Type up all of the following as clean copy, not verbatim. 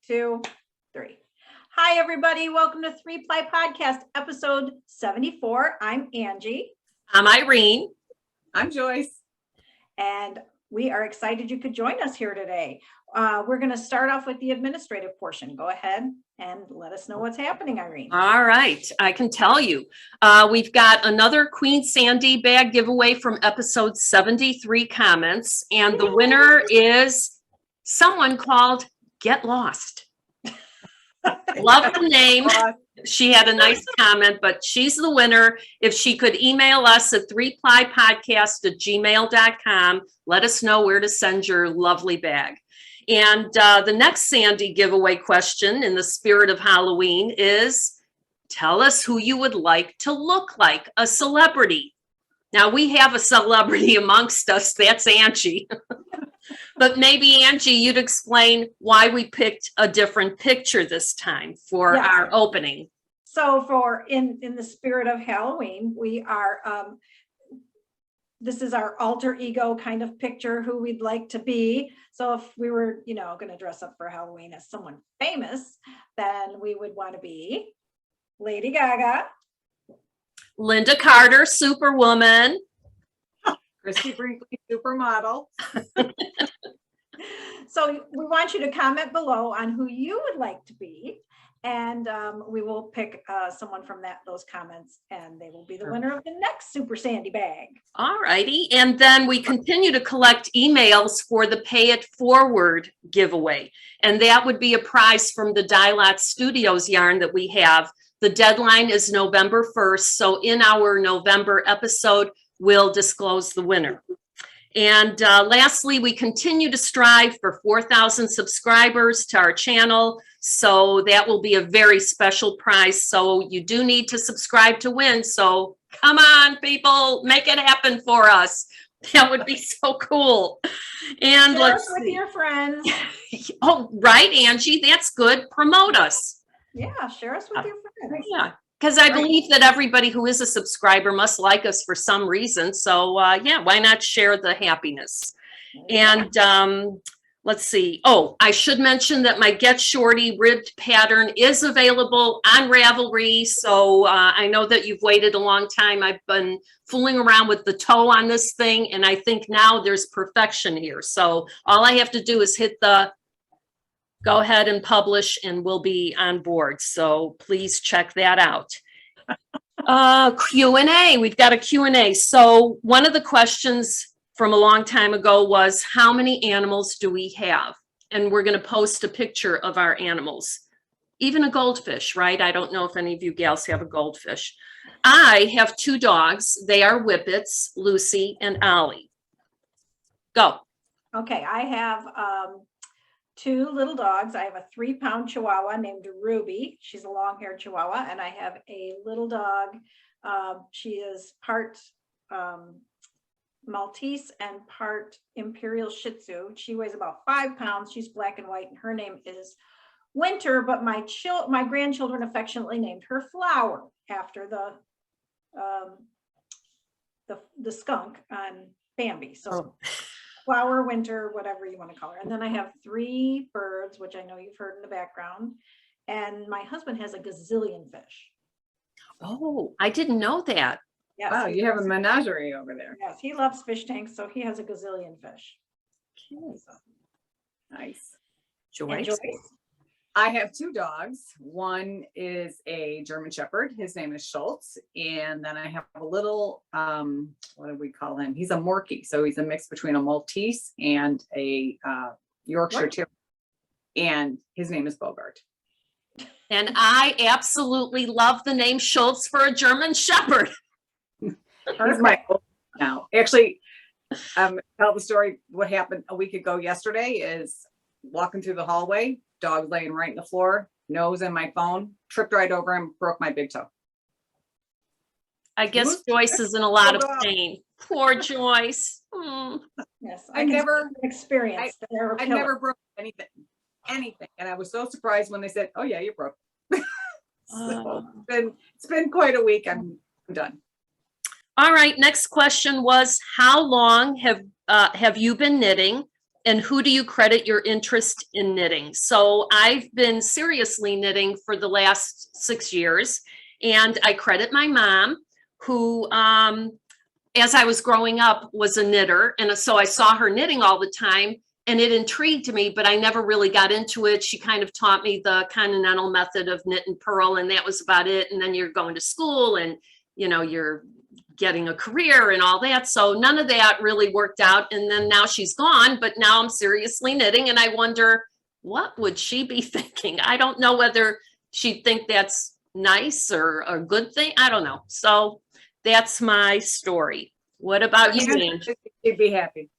2, 3. Hi, everybody. Welcome to 3-Ply Podcast, episode 74. I'm Angie. I'm Irene. I'm Joyce. And we are excited you could join us here today. We're going to start off with the administrative portion. Go ahead and let us know what's happening, Irene. All right, I can tell you. We've got another Queen Sandy bag giveaway from episode 73 comments, and the winner is someone called Get Lost. Love the name. She had a nice comment, but she's the winner. If she could email us at 3plypodcast@gmail.com, let us know where to send your lovely bag. And the next Sandy giveaway question in the spirit of Halloween is, tell us who you would like to look like, a celebrity. Now, we have a celebrity amongst us. That's Angie. But maybe, Angie, you'd explain why we picked a different picture this time for our opening. So for in the spirit of Halloween, we are, this is our alter ego kind of picture, who we'd like to be. So if we were, going to dress up for Halloween as someone famous, then we would want to be Lady Gaga, Linda Carter, Superwoman, Christy Brinkley, supermodel. So we want you to comment below on who you would like to be, and we will pick someone from those comments, and they will be the winner of the next Super Sandy bag. All righty. And then we continue to collect emails for the Pay It Forward giveaway. And that would be a prize from the Dilot Studios yarn that we have. The deadline is November 1st. So in our November episode, we'll disclose the winner. And lastly, we continue to strive for 4,000 subscribers to our channel. So that will be a very special prize. So you do need to subscribe to win. So come on, people, make it happen for us. That would be so cool. And Share us with your friends. Oh, right, Angie, that's good. Promote us. Yeah, share us with your friends. Yeah. Because I believe that everybody who is a subscriber must like us for some reason. So yeah, why not share the happiness? And let's see. Oh, I should mention that my Get Shorty ribbed pattern is available on Ravelry. So I know that you've waited a long time. I've been fooling around with the toe on this thing, and I think now there's perfection here. So all I have to do is hit the go ahead and publish, and we'll be on board. So please check that out. Q&A. We've got a Q&A. So one of the questions from a long time ago was, how many animals do we have? And we're going to post a picture of our animals. Even a goldfish, right? I don't know if any of you gals have a goldfish. I have 2 dogs. They are Whippets, Lucy and Ollie. Go. Okay, I have 2 little dogs. I have a 3-pound Chihuahua named Ruby. She's a long-haired Chihuahua. And I have a little dog. She is part Maltese and part Imperial Shih Tzu. She weighs about 5 pounds. She's black and white, and her name is Winter, but my grandchildren affectionately named her Flower after the skunk on Bambi. So Flower, Winter, whatever you want to call her. And then I have 3 birds, which I know you've heard in the background. And my husband has a gazillion fish. Oh, I didn't know that. Yes, Wow, you have a menagerie over there. Yes, he loves fish tanks, so he has a gazillion fish. Okay. Nice. And Joyce. I have 2 dogs. One is a German Shepherd. His name is Schultz. And then I have a little, what do we call him? He's a Morkie. So he's a mix between a Maltese and a Yorkshire Terrier. And his name is Bogart. And I absolutely love the name Schultz for a German Shepherd. He's my now. Actually, tell the story. What happened a week ago yesterday is walking through the hallway, dog laying right in the floor, nose in my phone, tripped right over him, broke my big toe. I guess Joyce is in a lot of pain. Poor Joyce. Yes, I never experienced. I never broke anything. And I was so surprised when they said, "Oh yeah, you broke." So it's been quite a week. I'm done. All right. Next question was, how long have you been knitting? And who do you credit your interest in knitting? So I've been seriously knitting for the last 6 years, and I credit my mom, who, as I was growing up, was a knitter. And so I saw her knitting all the time, and it intrigued me, but I never really got into it. She kind of taught me the continental method of knit and purl, and that was about it. And then you're going to school, and you're getting a career and all that. So none of that really worked out. And then now she's gone, but now I'm seriously knitting, and I wonder, what would she be thinking? I don't know whether she'd think that's nice or a good thing. I don't know. So that's my story. What about you, Ange? She'd be happy.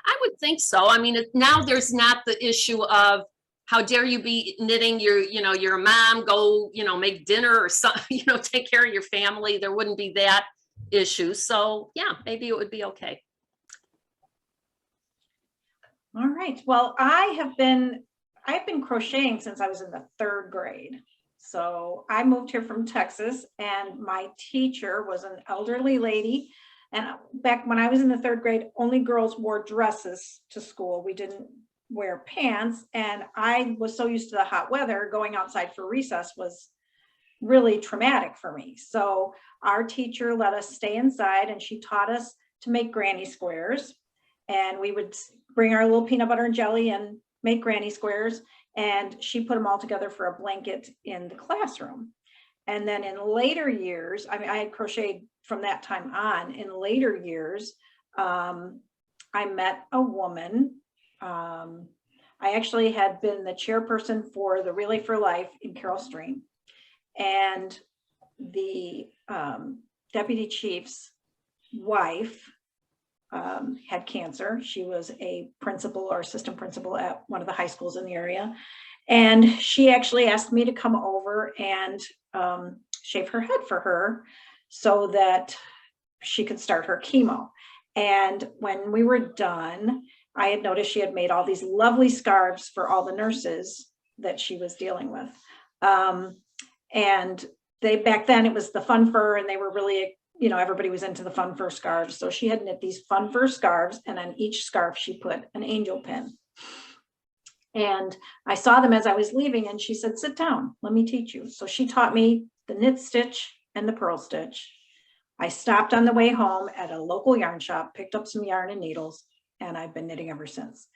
I would think so. I mean, now there's not the issue of how dare you be knitting, you're a mom, go, make dinner or something, take care of your family. There wouldn't be that issue. So yeah, maybe it would be okay. All right. Well, I've been crocheting since I was in the 3rd grade. So I moved here from Texas, and my teacher was an elderly lady. And back when I was in the 3rd grade, only girls wore dresses to school. We didn't wear pants. And I was so used to the hot weather, going outside for recess was really traumatic for me. So our teacher let us stay inside, and she taught us to make granny squares. And we would bring our little peanut butter and jelly and make granny squares. And she put them all together for a blanket in the classroom. And then in later years, I had crocheted from that time on. In later years, I met a woman. I actually had been the chairperson for the Relay for Life in Carroll Stream. And the deputy chief's wife had cancer. She was a principal or assistant principal at one of the high schools in the area. And she actually asked me to come over and shave her head for her so that she could start her chemo. And when we were done, I had noticed she had made all these lovely scarves for all the nurses that she was dealing with. And back then it was the fun fur, and they were really, everybody was into the fun fur scarves. So she had knit these fun fur scarves, and on each scarf she put an angel pin. And I saw them as I was leaving, and she said, sit down, let me teach you. So she taught me the knit stitch and the purl stitch. I stopped on the way home at a local yarn shop, picked up some yarn and needles, and I've been knitting ever since.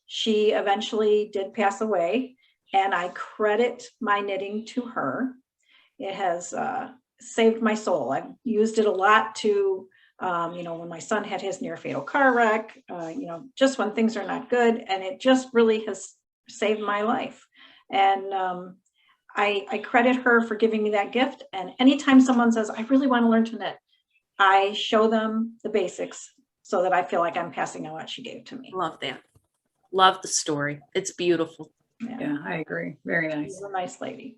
She eventually did pass away, and I credit my knitting to her. It has saved my soul. I've used it a lot to, when my son had his near fatal car wreck, just when things are not good, and it just really has saved my life. And I credit her for giving me that gift. And anytime someone says, I really want to learn to knit, I show them the basics so that I feel like I'm passing on what she gave to me. Love that. Love the story. It's beautiful. Yeah, I agree. Very nice. She's a nice lady.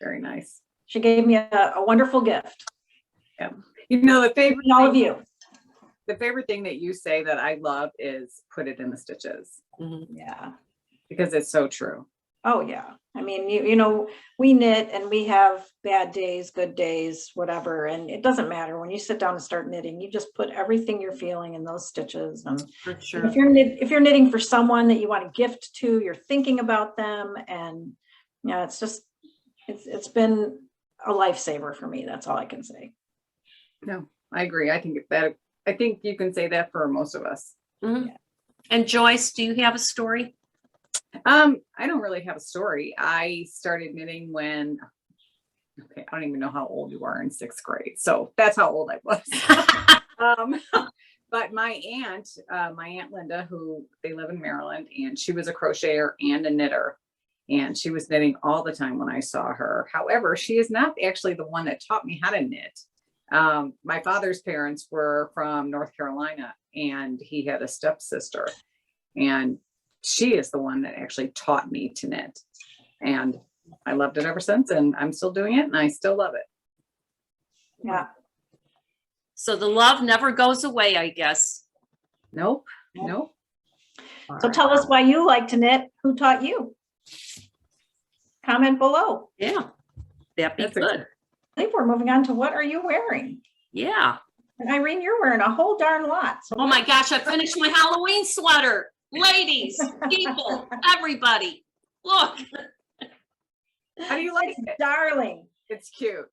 Very nice. She gave me a wonderful gift. Yeah. The favorite all of you. The favorite thing that you say that I love is put it in the stitches. Mm-hmm. Yeah. Because it's so true. Oh yeah. I mean, we knit and we have bad days, good days, whatever. And it doesn't matter when you sit down and start knitting, you just put everything you're feeling in those stitches. And For sure. if you're knitting for someone that you want to gift to, you're thinking about them. And it's been a lifesaver for me. That's all I can say. No, I agree. I think you can say that for most of us. Mm-hmm. Yeah. And Joyce, do you have a story? I don't really have a story. I started knitting I don't even know how old you are in 6th grade. So that's how old I was. But my aunt Linda, who they live in Maryland, and she was a crocheter and a knitter. And she was knitting all the time when I saw her. However, she is not actually the one that taught me how to knit. My father's parents were from North Carolina, and he had a stepsister, and she is the one that actually taught me to knit. And I loved it ever since, and I'm still doing it, and I still love it. Yeah. So the love never goes away, I guess. Nope. So tell us why you like to knit. Who taught you? Comment below. Yeah, that'd be good. I think we're moving on to what are you wearing? Yeah. And Irene, you're wearing a whole darn lot. So oh my gosh, I finished my Halloween sweater. ladies, people, everybody, look. How do you like It's it? darling. It's cute.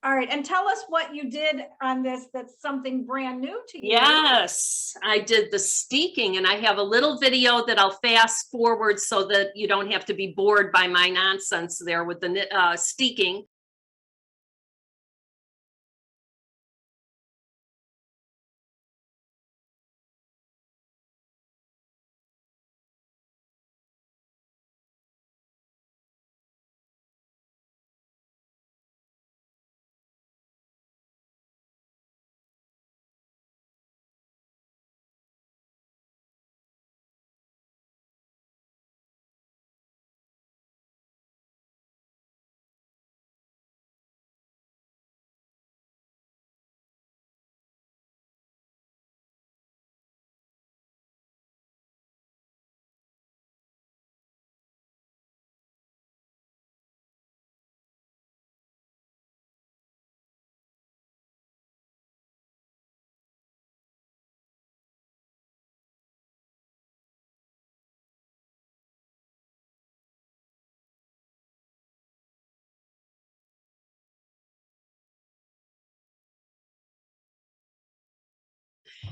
All right, and tell us what you did on this that's something brand new to you. Yes, I did the steeking, and I have a little video that I'll fast forward so that you don't have to be bored by my nonsense there with the steeking.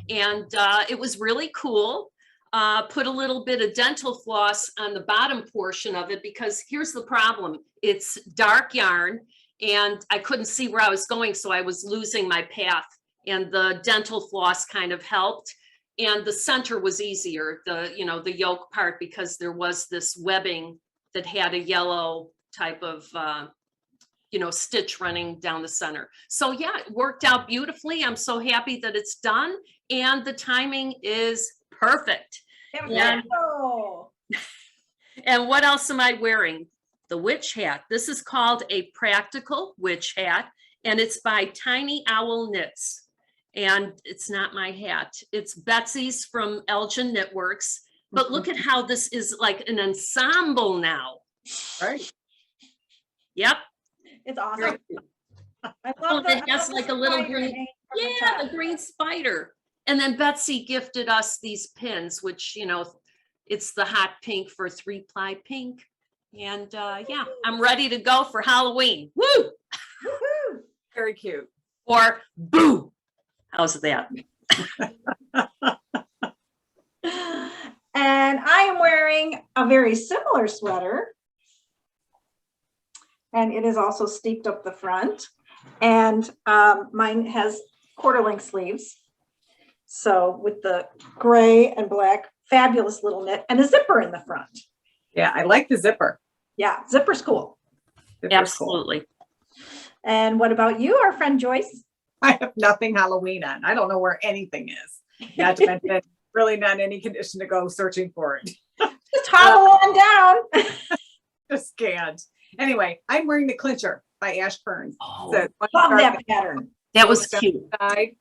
And it was really cool. Put a little bit of dental floss on the bottom portion of it because here's the problem. It's dark yarn and I couldn't see where I was going, so I was losing my path, and the dental floss kind of helped. And the center was easier, the yoke part, because there was this webbing that had a yellow type of stitch running down the center. So yeah, it worked out beautifully. I'm so happy that it's done, and the timing is perfect. Yeah. And what else am I wearing? The witch hat. This is called a practical witch hat, and it's by Tiny Owl Knits. And it's not my hat. It's Betsy's from Elgin Knitworks. But look at how this is like an ensemble now. Right. Yep. It's awesome. I Oh, love it has like a little green, yeah, the green spider. And then Betsy gifted us these pins, which, it's the hot pink for 3-ply pink. And yeah, I'm ready to go for Halloween. Woo! Woohoo! Very cute. Or boo. How's that? And I am wearing a very similar sweater. And it is also steeped up the front. And mine has quarter length sleeves. So with the gray and black, fabulous little knit and a zipper in the front. Yeah, I like the zipper. Yeah, zipper's cool. Zipper's cool. Absolutely. And what about you, our friend Joyce? I have nothing Halloween on. I don't know where anything is. Not to mention, really not in any condition to go searching for it. Just hobble on down. Just can't. Anyway, I'm wearing the clincher by Ash Burns. Oh, So, Love that pattern. that was cute. side.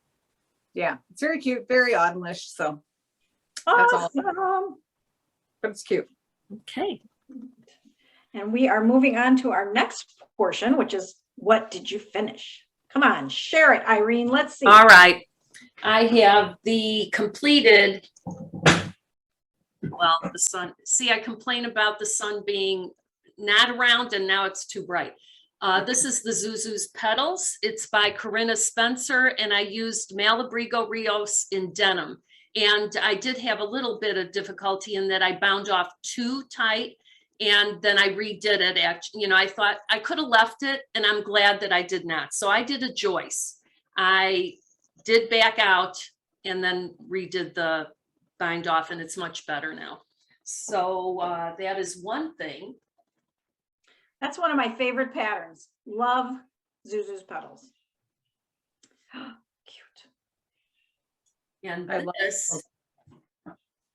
Yeah, it's very cute, very autumnish. So, That's all. Awesome. but it's cute. Okay. And we are moving on to our next portion, which is what did you finish? Come on, share it, Irene. Let's see. All right. I have the completed, well, the sun. See, I complain about the sun being not around and now it's too bright. This is the Zuzu's Petals. It's by Corinna Spencer, and I used Malabrigo Rios in denim. And I did have a little bit of difficulty in that I bound off too tight, and then I redid it. I thought I could have left it, and I'm glad that I did not. So I did a Joyce. I did back out and then redid the bind off, and it's much better now. So that is one thing. That's one of my favorite patterns. Love Zuzu's Petals. Cute. And I love this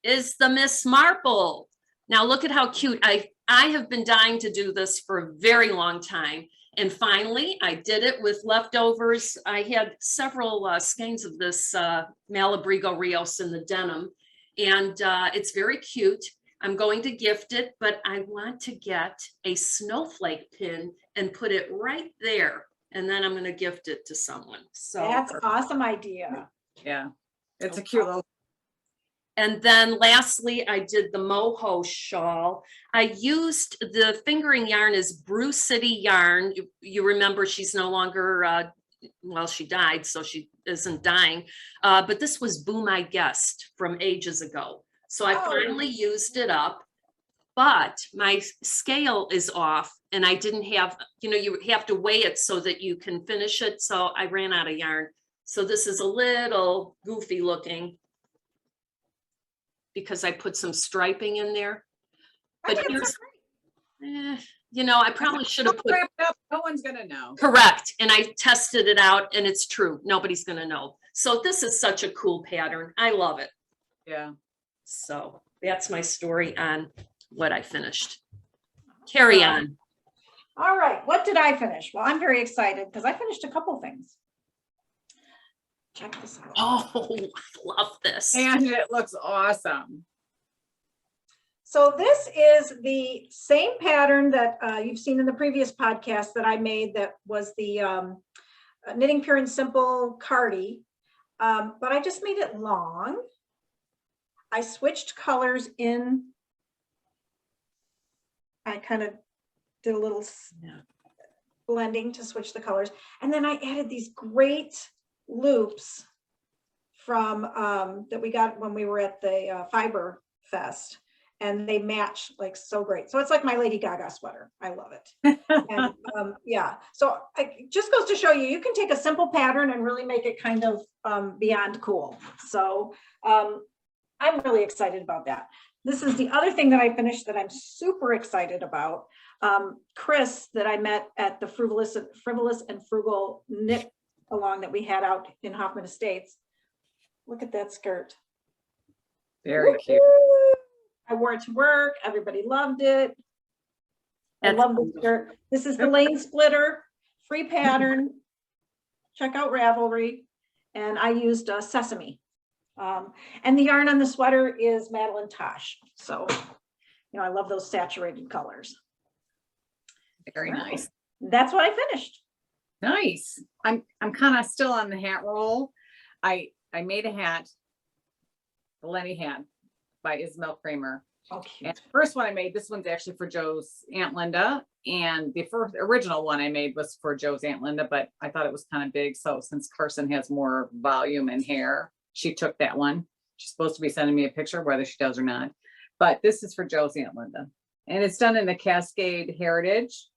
is the Miss Marple. Now look at how cute. I have been dying to do this for a very long time. And finally, I did it with leftovers. I had several skeins of this Malabrigo Rios in the denim. And it's very cute. I'm going to gift it, but I want to get a snowflake pin and put it right there. And then I'm going to gift it to someone. So That's an awesome idea. Yeah, it's a cute little. And then lastly, I did the moho shawl. I used the fingering yarn is Brew City yarn. You remember she's no longer, well, she died, so she isn't dying. But this was Boo My Guest from ages ago. So I finally used it up, but my scale is off and I didn't have, you have to weigh it so that you can finish it. So I ran out of yarn. So this is a little goofy looking, because I put some striping in there. But here's, I probably should have put. Wrap it up. No one's gonna know. Correct. And I tested it out and it's true. Nobody's gonna know. So this is such a cool pattern. I love it. Yeah. So that's my story on what I finished. Carry on. All right, what did I finish? Well, I'm very excited because I finished a couple things. Check this out. Oh, I love this. And it looks awesome. So this is the same pattern that you've seen in the previous podcast that I made, that was the Knitting Pure and Simple Cardi, but I just made it long. I switched colors in. I kind of did a little blending to switch the colors. And then I added these great loops from that we got when we were at the Fiber Fest, and they match like so great. So it's like my Lady Gaga sweater. I love it. And yeah, so it just goes to show you, you can take a simple pattern and really make it kind of beyond cool. So I'm really excited about that. This is the other thing that I finished that I'm super excited about. Chris, that I met at the Frivolous and Frugal Knit along that we had out in Hoffman Estates. Look at that skirt. Very cute. I wore it to work. Everybody loved it. I love the skirt. This is the lane splitter, free pattern. Check out Ravelry. And I used Sesame. And the yarn on the sweater is Madeline Tosh. So, I love those saturated colors. Very nice. That's what I finished. Nice. I'm kind of still on the hat roll. I made a hat, the Lenny hat by Isabel Kramer. Oh, cute. And the first one I made, this one's actually for Joe's Aunt Linda. And the original one I made was for Joe's Aunt Linda, but I thought it was kind of big. So since Carson has more volume and hair, she took that one. She's supposed to be sending me a picture, whether she does or not. But this is for Joe's Aunt Linda. And it's done in the Cascade Heritage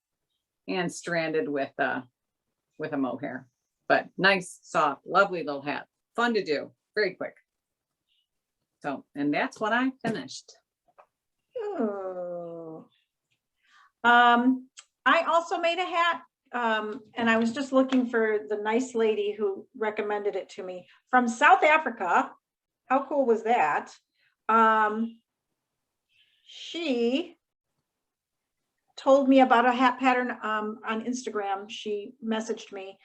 and stranded with a mohair. But nice, soft, lovely little hat. Fun to do. Very quick. So, and that's what I finished. Oh. I also made a hat, and I was just looking for the nice lady who recommended it to me from South Africa. How cool was that? She told me about a hat pattern on Instagram. She messaged me,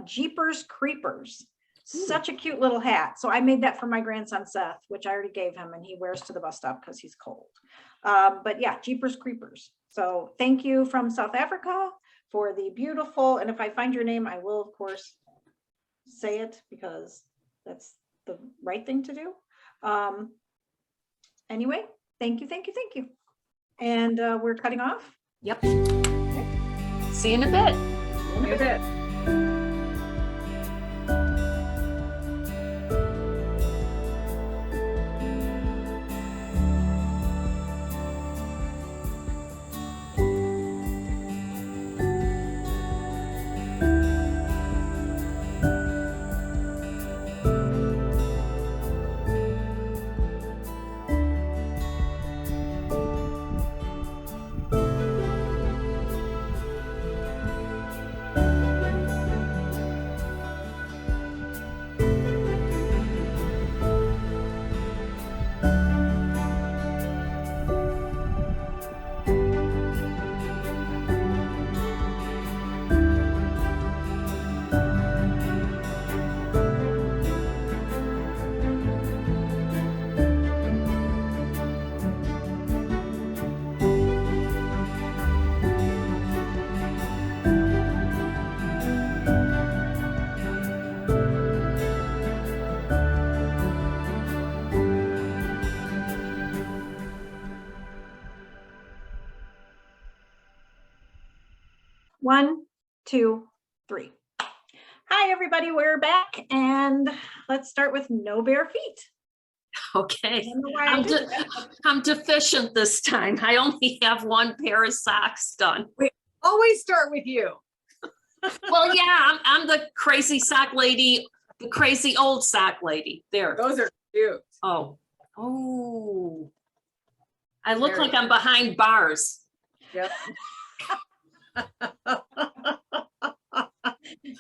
Jeepers Creepers. Such a cute little hat. So I made that for my grandson, Seth, which I already gave him, and he wears to the bus stop because he's cold. But yeah, Jeepers Creepers. So thank you from South Africa for the beautiful, and if I find your name, I will, of course, say it because that's the right thing to do. Anyway, thank you, thank you, thank you. And we're cutting off. Yep. See you in a bit. In a bit. 1, 2, 3. Hi, everybody. We're back, and let's start with no bare feet. I Okay, don't know why I did that. I'm deficient this time. I only have one pair of socks done. Always start with you. Well, yeah, I'm the crazy sock lady, the crazy old sock lady. There. Those are cute. Oh, I look like I'm behind bars. Yep.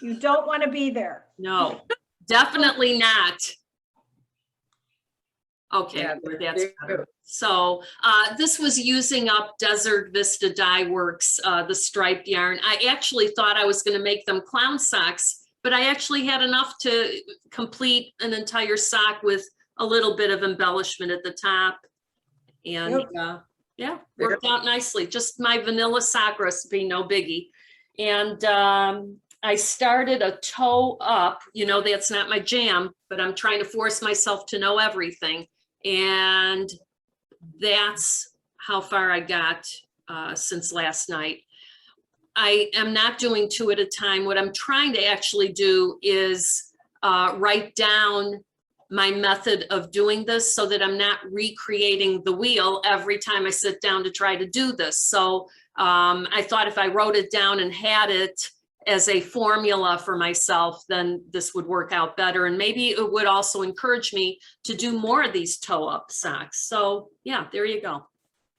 You don't want to be there. No, definitely not. Okay, Yeah, that's better. So this was using up Desert Vista Dye Works, the striped yarn. I actually thought I was going to make them clown socks, but I actually had enough to complete an entire sock with a little bit of embellishment at the top. And yeah, worked out nicely. Just my vanilla sock recipe, no biggie. And I started a toe up, you know, that's not my jam, but I'm trying to force myself to know everything. And that's how far I got since last night. I am not doing 2 at a time. What I'm trying to actually do is write down my method of doing this so that I'm not recreating the wheel every time I sit down to try to do this. So I thought if I wrote it down and had it as a formula for myself, then this would work out better. And maybe it would also encourage me to do more of these toe up socks. So yeah, there you go.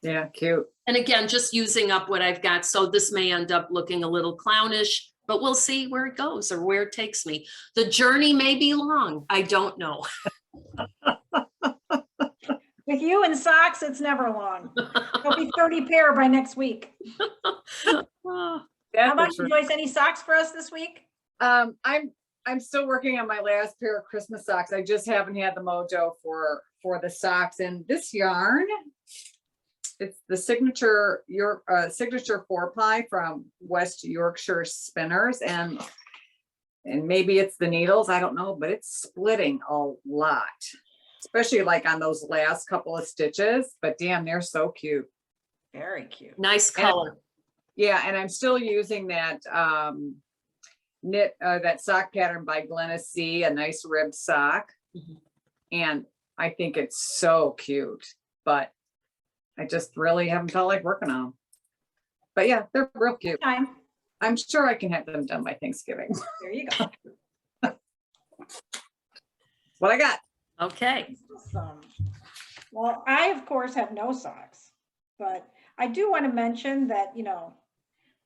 Yeah, cute. And again, just using up what I've got. So this may end up looking a little clownish, but we'll see where it goes or where it takes me. The journey may be long. I don't know. With you and socks, it's never long. There'll be 30 pair by next week. How about you, Joyce? Any socks for us this week? I'm still working on my last pair of Christmas socks. I just haven't had the mojo for the socks. And this yarn, it's the signature 4-ply from West Yorkshire Spinners, and maybe it's the needles, I don't know, but it's splitting a lot, especially like on those last couple of stitches. But damn, they're so cute. Very cute. Nice color. Yeah, and I'm still using that that sock pattern by Glenna C, a nice ribbed sock. And I think it's so cute, but I just really haven't felt like working on them. But yeah, they're real cute. Time. I'm sure I can have them done by Thanksgiving. There you go. What I got. Okay. Awesome. Well, I, of course, have no socks, but I do want to mention that, you know,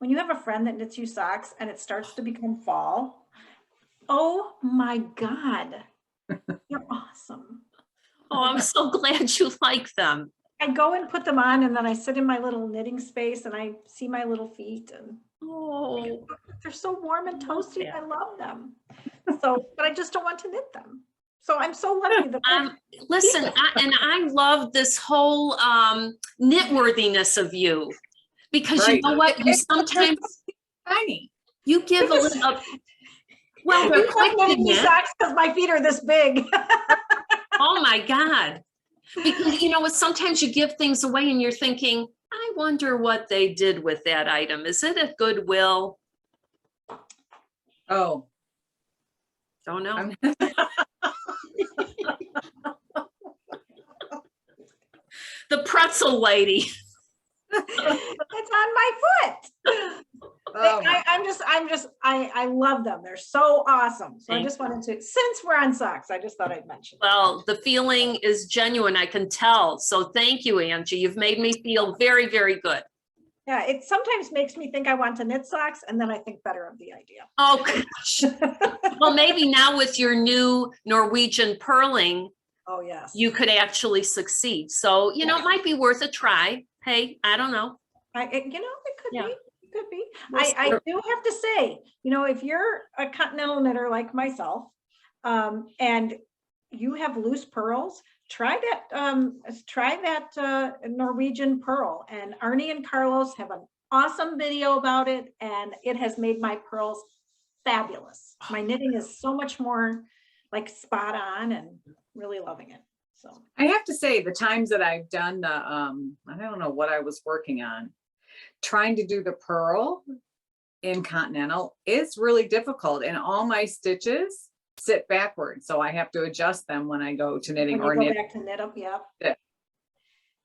when you have a friend that knits you socks and it starts to become fall, oh my God, you're awesome. Oh, I'm so glad you like them. I go and put them on, and then I sit in my little knitting space and I see my little feet, and Oh, they're so warm and toasty. Yeah. I love them. So, but I just don't want to knit them. So I'm so lucky that listen, I love this whole knitworthiness of you, because you know what, you sometimes Tiny. you give a little. Well, they're you quick like to knitting me knit. socks because my feet are this big. Oh my God. Because you know what, sometimes you give things away and you're thinking, I wonder what they did with that item. Is it at Goodwill? Oh, Don't know. The pretzel lady. It's on my foot. I love them. They're so awesome. So I just wanted to, since we're on socks, I just thought I'd mention. Well, the feeling is genuine, I can tell. So thank you, Angie. You've made me feel very, very good. Yeah, it sometimes makes me think I want to knit socks, and then I think better of the idea. Oh, gosh. Well, maybe now with your new Norwegian purling, Oh, yes. you could actually succeed. So, you know, it might be worth a try. Hey, I don't know. It could Yeah. be. It could be. We'll I do have to say, you know, if you're a continental knitter like myself, and you have loose pearls, try that Norwegian purl. And Arnie and Carlos have an awesome video about it, and it has made my pearls fabulous. My knitting is so much more like spot on, and really loving it. So I have to say, the times that I've done the I don't know what I was working on, trying to do the purl, in Continental, it's really difficult, and all my stitches sit backwards. So I have to adjust them when I go to knitting When or you go knit. back to knit them, yeah. Yeah.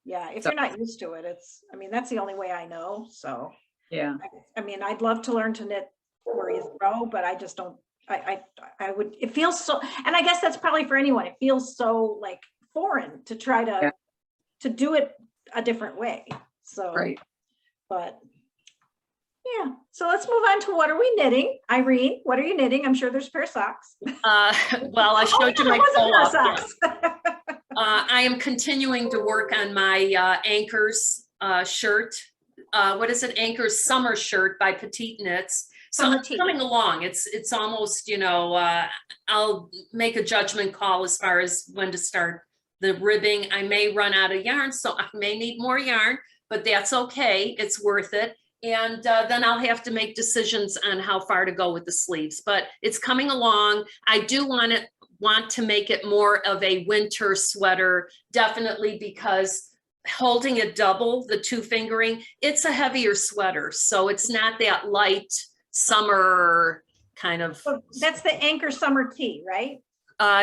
Yeah, if So- you're not used to it, I mean, that's the only way I know, so. Yeah. I mean, I'd love to learn to knit where you throw, but I just don't, I would, it feels so, and I guess that's probably for anyone. It feels so like foreign to try Yeah. to do it a different way. So, Right. but yeah, so let's move on to what are we knitting? Irene, what are you knitting? I'm sure there's a pair of socks. Well, I showed you There my was a pair of co-op. socks. I am continuing to work on my Anchors shirt. What is it? Anchors summer shirt by Petite Knits. So Summer it's tee. coming along. It's almost, you know, I'll make a judgment call as far as when to start the ribbing. I may run out of yarn, so I may need more yarn, but that's okay. It's worth it. And then I'll have to make decisions on how far to go with the sleeves, but it's coming along. I do want to make it more of a winter sweater, definitely, because holding it double, the two fingering, it's a heavier sweater. So it's not that light summer kind of. So that's the Anchor summer tee, right?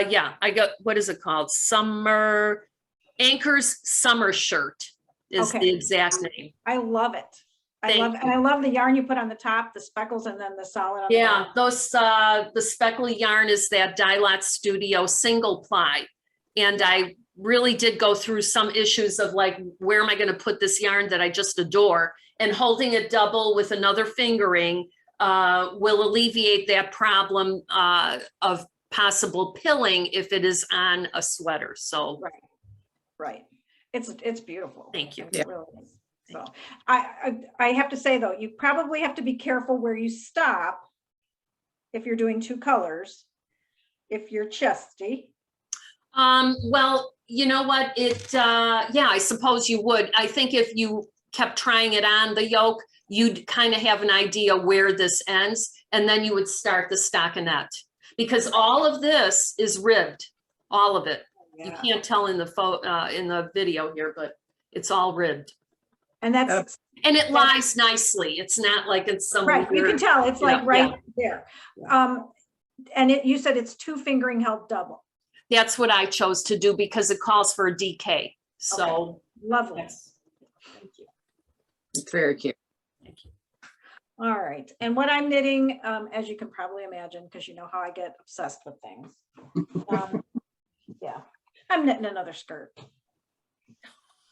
Yeah, I got, what is it called? Anchors summer shirt is Okay. the exact name. I love it. Thank And I love the yarn you put on the top, the speckles, and then the solid on the Yeah, bottom. those, the speckly yarn is that Dye Studio single ply. And I really did go through some issues of like, where am I going to put this yarn that I just adore? And holding it double with another fingering will alleviate that problem of possible pilling if it is on a sweater. So Right. It's beautiful. Thank you. It really is. So I have to say though, you probably have to be careful where you stop if you're doing two colors, if you're chesty. Well, you know what, yeah, I suppose you would. I think if you kept trying it on the yoke, you'd kind of have an idea where this ends, and then you would start the stockinette, because all of this is ribbed, all of it. You Yeah. can't tell in the video here, but it's all ribbed. And that's And it lies nicely. It's not like it's some right. You can weird- tell it's like Yeah, right there. And you said it's two fingering held double. That's what I chose to do because it calls for a DK. So Lovely. yes. Thank you. It's very cute. Thank you. All right. And what I'm knitting, as you can probably imagine, because you know how I get obsessed with things. Yeah, I'm knitting another skirt.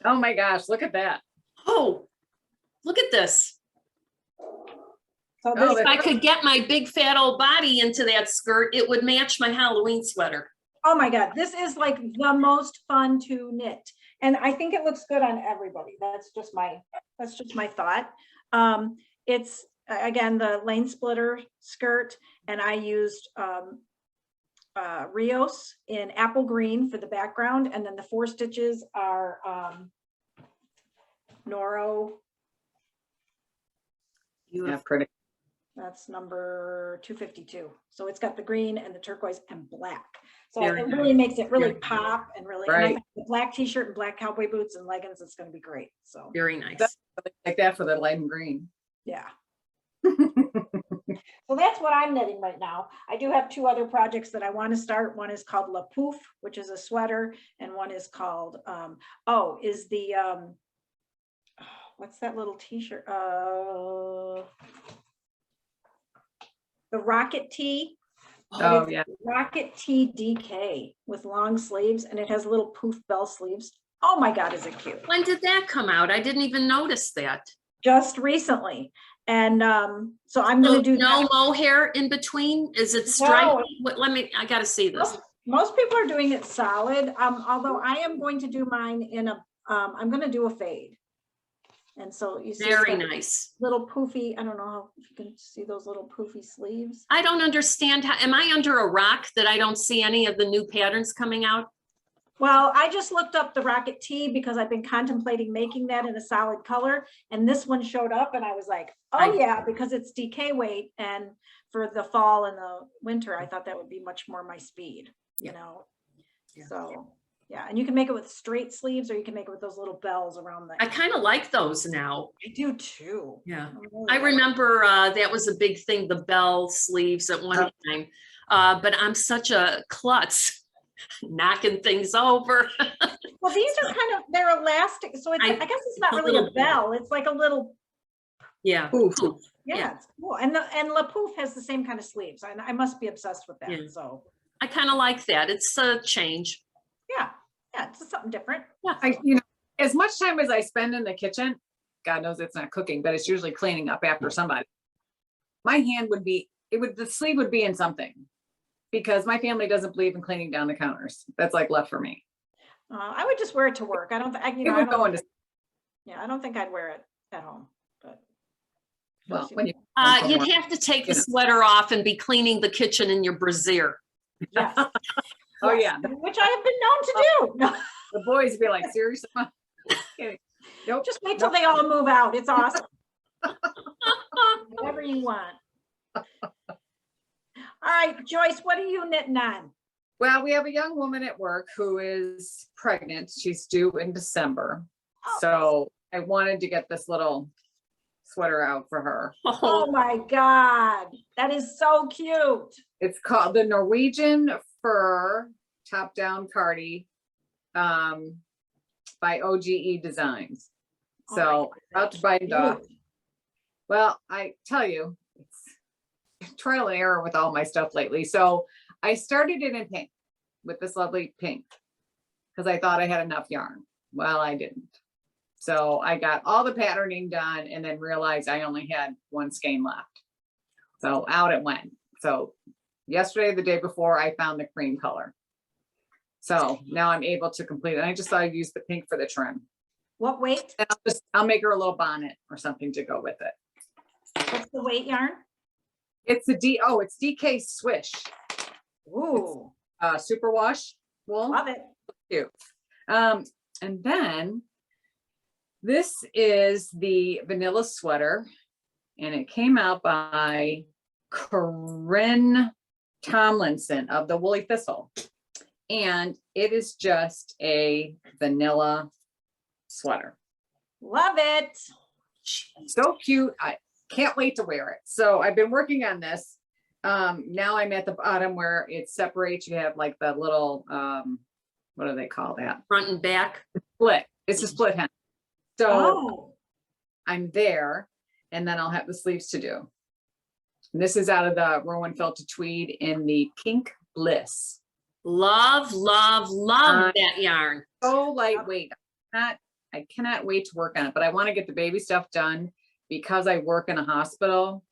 Oh my gosh, look at that. Oh, look at this. So Oh, this, If I could get my big fat old body into that skirt, it would match my Halloween sweater. oh my God, this is like the most fun to knit. And I think it looks good on everybody. That's just my thought. It's again, the lane splitter skirt, and I used Rios in apple green for the background. And then the 4 stitches are Noro. Yeah, pretty. That's number 252. So it's got the green and the turquoise and black. So Very it nice. really makes it really Very pop and really, and I Right. think the black t-shirt and black cowboy boots and leggings, it's going to be great. So Very nice. Like that for the light and green. yeah. So that's what I'm knitting right now. I do have 2 other projects that I want to start. One is called La Pouf, which is a sweater, and one is called, what's that little t-shirt? The Rocket Tee. Oh yeah. Rocket Tee DK with long sleeves, and it has little poof bell sleeves. Oh my God, is it cute? When did that come out? I didn't even notice that. Just recently. And so I'm going to do No that. mohair in between? Is it stripy? What, I gotta see this. Most people are doing it solid, although I am going to do mine in I'm going to do a fade. And so you see Very the nice. little poofy, I don't know if you can see those little poofy sleeves. I don't understand how, am I under a rock that I don't see any of the new patterns coming out? Well, I just looked up the Rocket Tee because I've been contemplating making that in a solid color, and this one showed up and I was like, oh yeah, because it's DK weight, and for the fall and the winter, I thought that would be much more my speed, you know? Yeah. So Yeah, and you can make it with straight sleeves or you can make it with those little bells around the. I kind of like those now. I do too. Yeah. really I like- remember that was a big thing, the bell sleeves at one time. But I'm such a klutz, knocking things over. Well, these are kind of, they're elastic, so it's, I guess it's not a really a little bit. bell, it's like a little, Yeah. Ooh. yeah, Yeah. it's cool. And La Pouf has the same kind of sleeves. I must be obsessed with that, Yeah. so, I kind of like that. It's a change. yeah, it's just something different. As much time as I spend in the kitchen, God knows it's not cooking, but it's usually cleaning up after somebody. My hand would be, the sleeve would be in something, because my family doesn't believe in cleaning down the counters. That's like left for me. I would just wear it to work. I don't, It would go into, I don't think I'd wear it at home, but. well, when you. You'd have to take the sweater off and be cleaning the kitchen in your brassiere. Yes. Oh, Yes, yeah. which I have been known to do. No, The boys would be like, seriously? Okay. Nope. just wait till they all move out. It's awesome. Whatever you want. All right, Joyce, what are you knitting on? Well, we have a young woman at work who is pregnant. She's due in December. Oh. So I wanted to get this little sweater out for her. Oh my God, that is so cute. It's called the Norwegian Fur Top Down Cardi by OGE Designs. Oh So my out to bite it off. Cute. Well, I tell you, it's trial and error with all my stuff lately. So I started it in pink with this lovely pink because I thought I had enough yarn. Well, I didn't. So I got all the patterning done and then realized I only had one skein left. So out it went. So yesterday, the day before, I found the cream color. So now I'm able to complete it. And I just thought I'd use the pink for the trim. What weight? And I'll make her a little bonnet or something to go with it. What's the weight yarn? It's it's DK Swish. Ooh, Superwash wool. love it. Cute. And then this is the vanilla sweater, and it came out by Corinne Tomlinson of the Woolly Thistle. And it is just a vanilla sweater. Love it. So cute. I can't wait to wear it. So I've been working on this. Now I'm at the bottom where it separates. You have like the little, what do they call that? Front and back. Split. It's a split hem. So Oh, I'm there, and then I'll have the sleeves to do. And this is out of the Rowan Felted Tweed in the Pink Bliss. Love, love, love that yarn. So lightweight. I cannot wait to work on it, but I want to get the baby stuff done because I work in a hospital.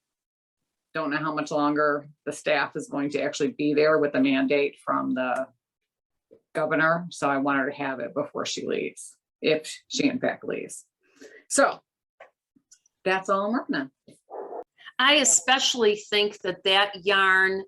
Don't know how much longer the staff is going to actually be there with the mandate from the governor. So I want her to have it before she leaves, if she in fact leaves. So that's all I'm working on. I especially think that yarn,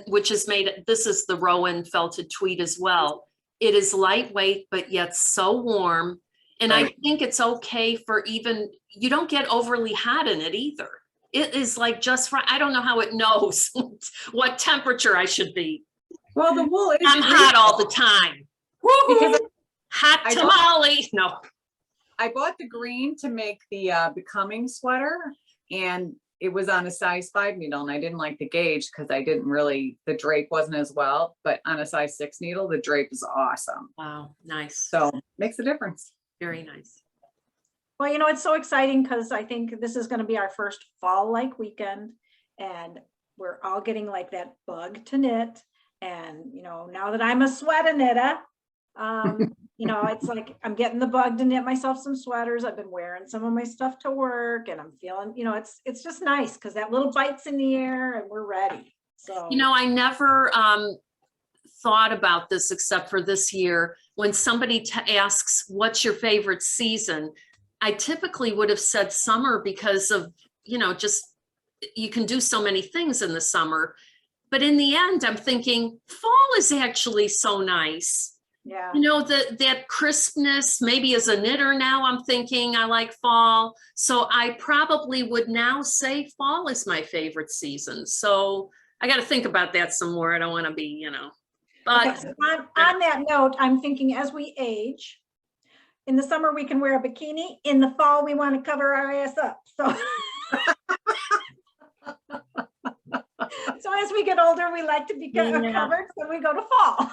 which is made, this is the Rowan Felted Tweed as well. It is lightweight, but yet so warm. And I Right. think it's okay for even, you don't get overly hot in it either. It is like just right. I don't know how it knows what temperature I should be. Well, the wool is I'm hot all the time. because Woo-hoo. Hot I don't- tamale. No. I bought the green to make the Becoming sweater, and it was on a size 5 needle, and I didn't like the gauge because I didn't really, the drape wasn't as well, but on a size 6 needle, the drape is awesome. Wow. Nice. So makes a difference. Very nice. well, it's so exciting because I think this is going to be our first fall-like weekend, and we're all getting like that bug to knit. And, now that I'm a sweater knitter, it's like I'm getting the bug to knit myself some sweaters. I've been wearing some of my stuff to work, and I'm feeling, it's just nice because that little bite's in the air and we're ready. So, I never thought about this except for this year. When somebody asks, what's your favorite season? I typically would have said summer because of, just you can do so many things in the summer. But in the end, I'm thinking fall is actually so nice. yeah. That crispness, maybe as a knitter now, I'm thinking I like fall. So I probably would now say fall is my favorite season. So I got to think about that some more. I don't want to be, Okay, But so on that note, I'm thinking as we age, in the summer, we can wear a bikini. In the fall, we want to cover our ass up. So, so as we get older, we like to be Yeah. covered, so we go to fall.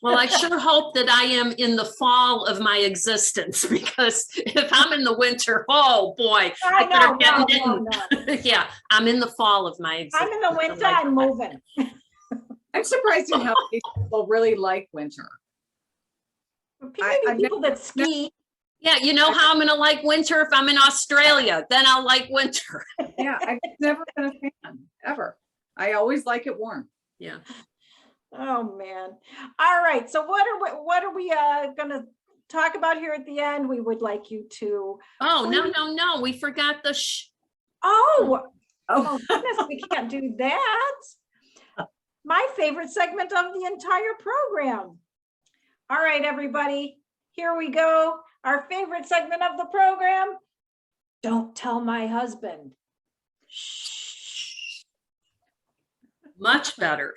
well, I sure hope that I am in the fall of my existence, because if I'm in the winter, oh boy. I better know, get no, in. no, no. Yeah, I'm in the fall of my existence. I'm in the winter, I'm moving. I'm surprised at how many people really like winter. I've People that ski. Yeah, you know how I'm gonna like winter if I'm in Australia, then I'll like winter. Yeah, I've never been a fan, ever. I always like it warm. Yeah. Oh, man. All right. So what are we going to talk about here at the end? We would like you to. Oh, no, we forgot the Oh, Oh, goodness, we can't do that. My favorite segment of the entire program. All right, everybody, here we go. Our favorite segment of the program. Don't tell my husband. Shh. much better.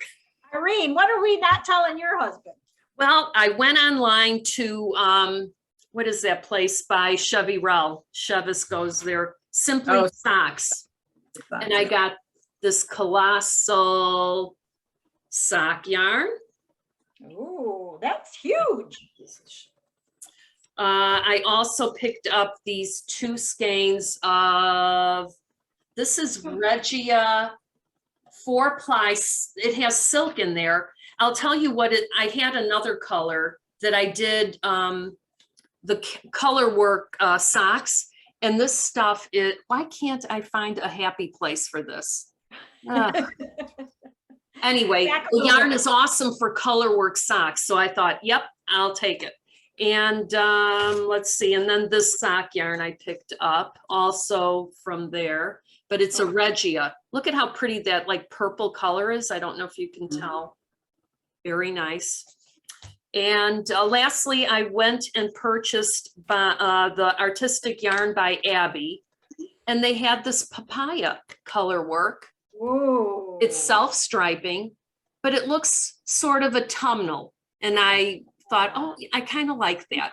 Irene, what are we not telling your husband? Well, I went online to, what is that place by Chevy Rell? Chevis goes there, Simply Oh. Socks. And I got this colossal sock yarn. Ooh, that's huge. I also picked up these 2 skeins of, this is Regia 4-ply. It has silk in there. I'll tell you what I had another color that I did the color work socks, and this stuff, why can't I find a happy place for this? Anyway, the yarn is awesome for color work socks. So I thought, yep, I'll take it. And let's see, and then this sock yarn I picked up also from there, but it's a Regia. Look at how pretty that like purple color is. I don't know if you can tell. Very nice. And lastly, I went and purchased the artistic yarn by Abby, and they had this papaya color work. Ooh. It's self-striping, but it looks sort of autumnal. And I thought, oh, I kind of like that.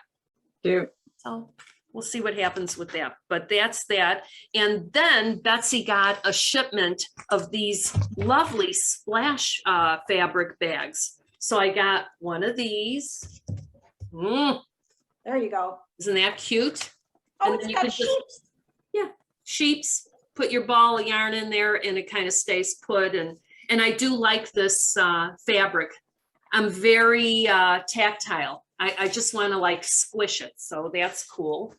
Cute. So we'll see what happens with that. But that's that. And then Betsy got a shipment of these lovely splash fabric bags. So I got one of these. There you go. Isn't that cute? Oh, And it's then you got could just- sheeps. Yeah, sheeps. Put your ball of yarn in there and it kind of stays put. And I do like this fabric. I'm very tactile. I just want to like squish it. So that's cool.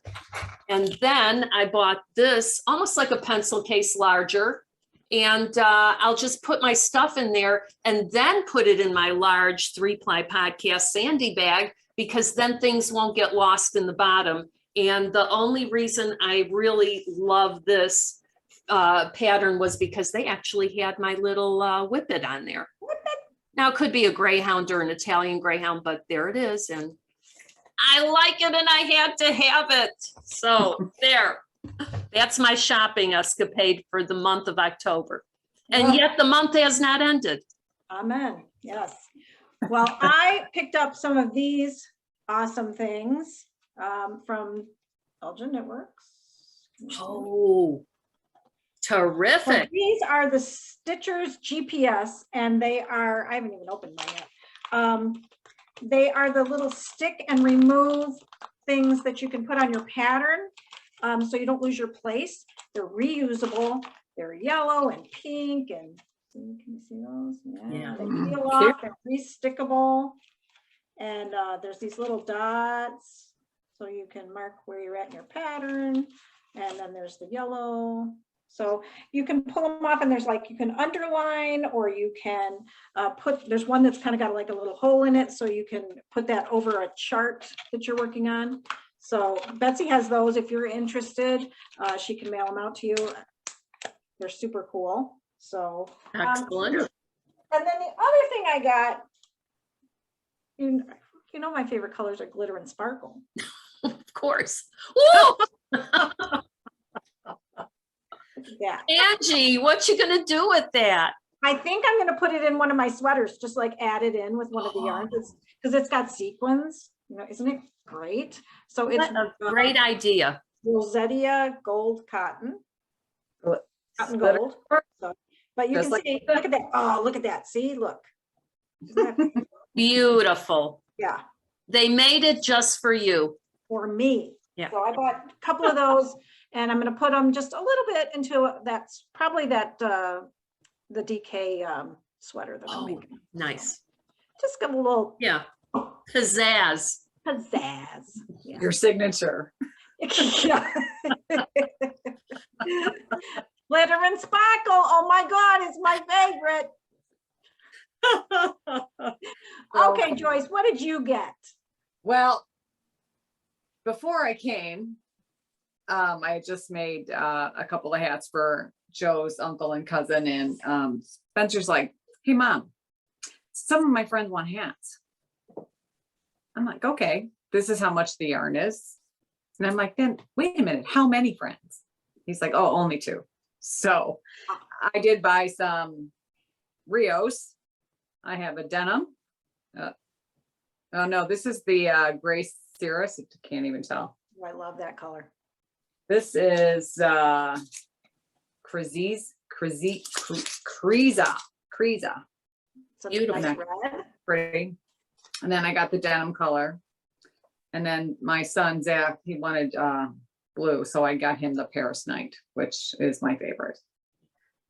And then I bought this almost like a pencil case larger. And I'll just put my stuff in there and then put it in my large 3-ply podcast sandy bag, because then things won't get lost in the bottom. And the only reason I really love this pattern was because they actually had my little whippet on there. Now it could be a greyhound or an Italian greyhound, but there it is. And I like it and I had to have it. So there. That's my shopping escapade for the month of October. And yet the month has not ended. Amen. Yes. Well, I picked up some of these awesome things from Belgian Networks. Oh, So terrific. these are the Stitchers GPS, and they are, I haven't even opened mine yet. They are the little stick and remove things that you can put on your pattern. So you don't lose your place. They're reusable. They're yellow and pink, and can you see those? Yeah. They peel off. They're re-stickable. And there's these little dots, so you can mark where you're at in your pattern. And then there's the yellow. So you can pull them off, and there's like, you can underline, or you can there's one that's kind of got like a little hole in it, so you can put that over a chart that you're working on. So Betsy has those. If you're interested, she can mail them out to you. They're super cool. So Excellent. and then the other thing I got, you know, my favorite colors are glitter and sparkle. Of course. Woo! Yeah. Angie, what you gonna do with that? I think I'm gonna put it in one of my sweaters, just like add it in with one of the yarns, because it's got sequins, you know, isn't it great? So it's What a great idea. Rosettia gold cotton, cotton Better- gold. So, but you Just can like see, that. look at that. Oh, look at that. See, look. Isn't that- Beautiful. yeah, They made it just for you. for me. Yeah. So I bought a couple of those, and I'm gonna put them just a little bit into that's probably that the DK sweater that I'm Oh, making. nice. Just give a little Yeah. Pizzazz. pizzazz. Yeah. Your signature. Yeah. Glitter and sparkle. Oh my God, it's my favorite. Okay, Joyce, what did you get? Well, before I came, I had just made a couple of hats for Joe's uncle and cousin, and Spencer's like, "Hey, Mom, some of my friends want hats." I'm like, "Okay, this is how much the yarn is." And I'm like, "Then wait a minute, how many friends?" He's like, "Oh, only 2." So I did buy some Rios. I have a denim. Oh no, this is the gray cirrus. I can't even tell. Oh, I love that color. This is Creeza. Such Beautiful. a nice red. Pretty. And then I got the denim color. And then my son, Zach, he wanted blue. So I got him the Paris Night, which is my favorite.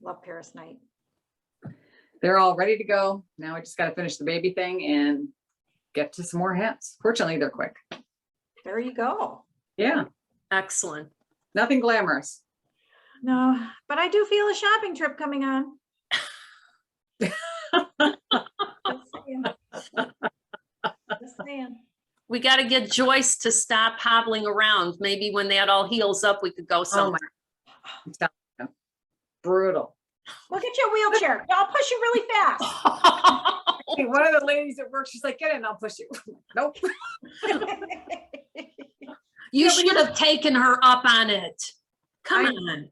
Love Paris Night. They're all ready to go. Now I just got to finish the baby thing and get to some more hats. Fortunately, they're quick. There you go. Yeah, Excellent. nothing glamorous. No, but I do feel a shopping trip coming on. Just saying. Just saying. We got to get Joyce to stop hobbling around. Maybe when that all heals up, we could go Oh somewhere. I'm telling you, brutal. Look at your wheelchair. I'll push you really fast. Hey, one of the ladies at work, she's like, "Get in, I'll push you." Nope. You should have taken her up on it. Come on.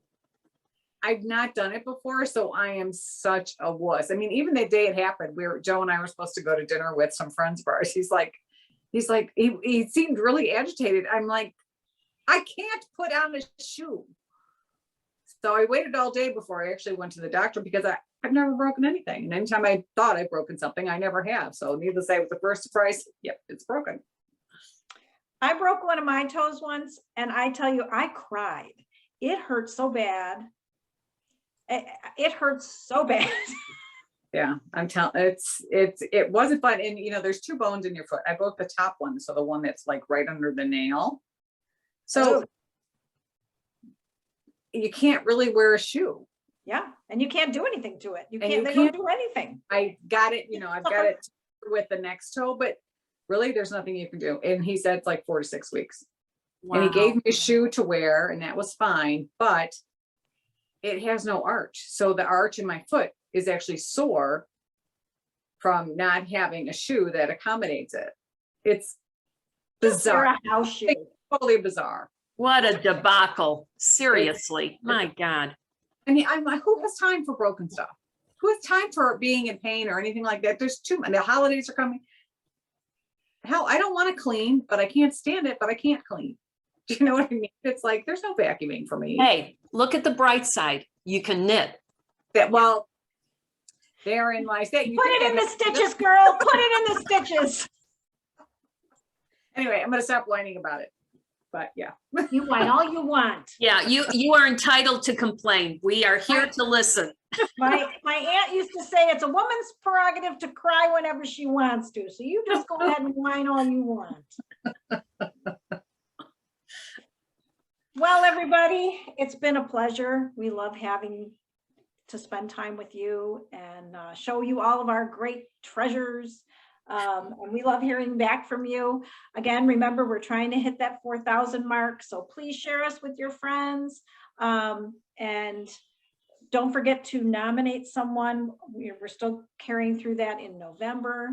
I've not done it before, so I am such a wuss. I mean, even the day it happened, Joe and I were supposed to go to dinner with some friends of ours. He seemed really agitated. I'm like, I can't put on a shoe. So I waited all day before I actually went to the doctor, because I've never broken anything. And anytime I thought I'd broken something, I never have. So needless to say, it was the first surprise. Yep, it's broken. I broke one of my toes once, and I tell you, I cried. It hurt so bad. It hurts so bad. Yeah, I'm telling, it wasn't fun. And there's 2 bones in your foot. I broke the top one, so the one that's like right under the nail. So you can't really wear a shoe. Yeah, and you can't do anything to it. And They you don't can't- do anything. I got it, I've got it with the next toe, but really there's nothing you can do. And he said it's like 4 to 6 weeks. And he gave me a shoe to wear, and that was fine, but it has no arch. So the arch in my foot is actually sore from not having a shoe that accommodates it. It's Just wear bizarre. a house shoe. Totally bizarre. What a debacle. Seriously. My God. I mean, I'm like, who has time for broken stuff? Who has time for being in pain or anything like that? There's too many. The holidays are coming. Hell, I don't want to clean, but I can't stand it, but I can't clean. Do you know what I mean? It's like, there's no vacuuming for me. Hey, look at the bright side. You can knit. Well, therein lies that. Put it in the stitches, girl. Put it in the stitches. Anyway, I'm going to stop whining about it. But yeah. You whine all you want. Yeah, you are entitled to complain. We are here to listen. My aunt used to say it's a woman's prerogative to cry whenever she wants to. So you just go ahead and whine all you want. Well, everybody, it's been a pleasure. We love having to spend time with you and show you all of our great treasures. And we love hearing back from you. Again, remember, we're trying to hit that 4,000 mark. So please share us with your friends. And don't forget to nominate someone. We're still carrying through that in November.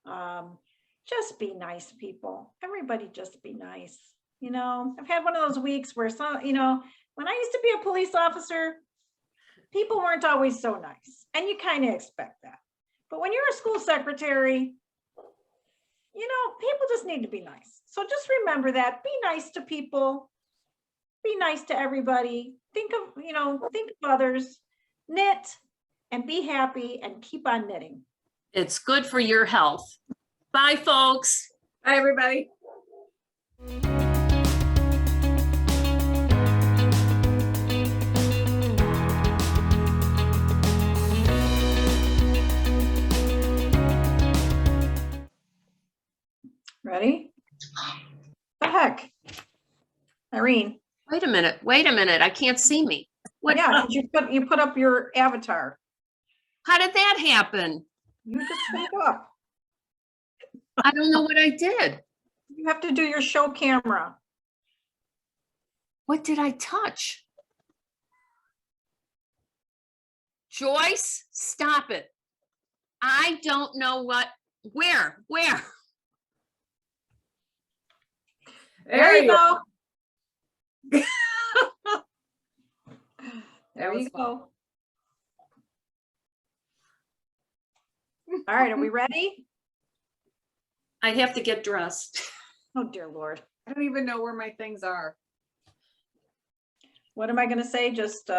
Just be nice, people. Everybody just be nice. I've had one of those weeks where when I used to be a police officer, people weren't always so nice, and you kind of expect that. But when you're a school secretary, you know, people just need to be nice. So just remember that, be nice to people, be nice to everybody. Think of, you know, think of others, knit and be happy and keep on knitting. It's good for your health. Bye, folks. Hi, everybody. Ready? The heck? Irene. Wait a minute. I can't see me. What? Yeah, you put up your avatar. How did that happen? You just put it up. I don't know what I did. You have to do your show camera. What did I touch? Joyce, stop it. I don't know where? There you go. There was you go. All right, are we ready? I have to get dressed. Oh, dear Lord. I don't even know where my things are. What am I going to say? Just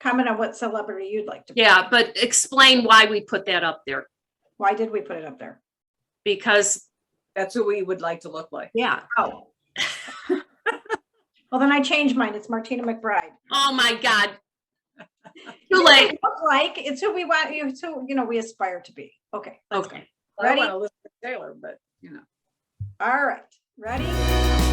comment on what celebrity you'd like to be. Yeah, but explain why we put that up there. Why did we put it up there? Because, That's who we would like to look like. yeah. Oh. Well, then I changed mine. It's Martina McBride. Oh my God. Too late. Look like it's who we want you to, you know, we aspire to be. Okay. Let's Okay. go. Ready? I want to listen to Taylor, but you know. All right. Ready?